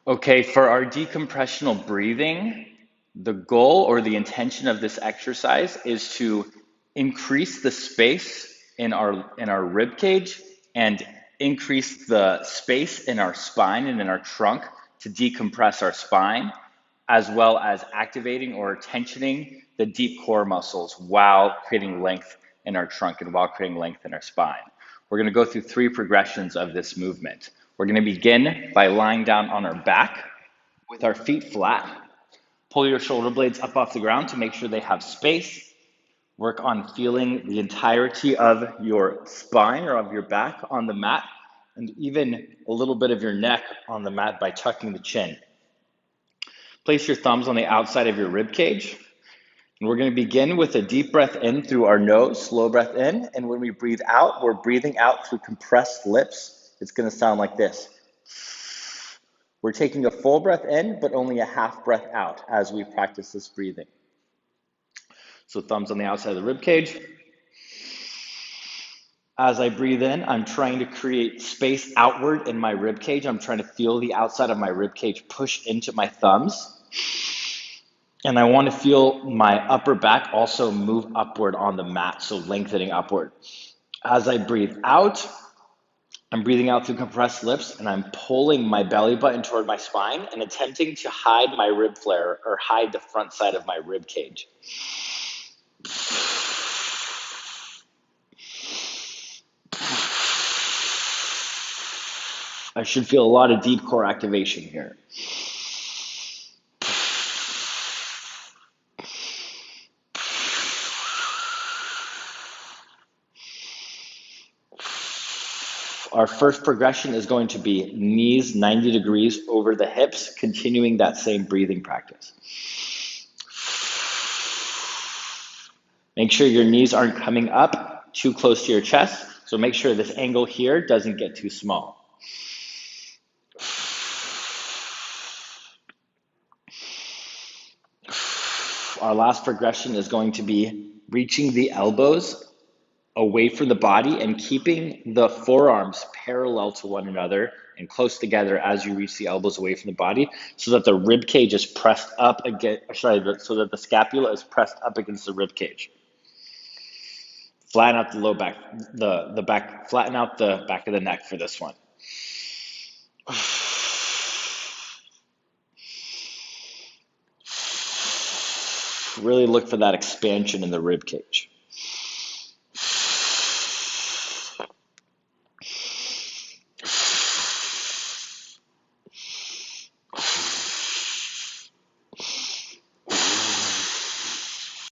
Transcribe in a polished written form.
Okay, for our decompressional breathing, the goal or the intention of this exercise is to increase the space in our rib cage and increase the space in our spine and in our trunk to decompress our spine, as well as activating or tensioning the deep core muscles while creating length in our trunk and while creating length in our spine. We're going to go through three progressions of this movement. We're going to begin by lying down on our back with our feet flat. Pull your shoulder blades up off the ground to make sure they have space. Work on feeling the entirety of your spine or of your back on the mat, and even a little bit of your neck on the mat by tucking the chin. Place your thumbs on the outside of your rib cage. And we're going to begin with a deep breath in through our nose, slow breath in. And when we breathe out, we're breathing out through compressed lips. It's going to sound like this. We're taking a full breath in, but only a half breath out as we practice this breathing. So thumbs on the outside of the rib cage. As I breathe in, I'm trying to create space outward in my rib cage. I'm trying to feel the outside of my rib cage push into my thumbs. And I want to feel my upper back also move upward on the mat, so lengthening upward. As I breathe out, I'm breathing out through compressed lips, and I'm pulling my belly button toward my spine and attempting to hide my rib flare or hide the front side of my rib cage. I should feel a lot of deep core activation here. Our first progression is going to be knees 90 degrees over the hips, continuing that same breathing practice. Make sure your knees aren't coming up too close to your chest, so make sure this angle here doesn't get too small. Our last progression is going to be reaching the elbows away from the body and keeping the forearms parallel to one another and close together as you reach the elbows away from the body, so that the rib cage is pressed up against, so that the scapula is pressed up against the rib cage. Flatten out the low back, the back, flatten out the back of the neck for this one. Really look for that expansion in the rib cage.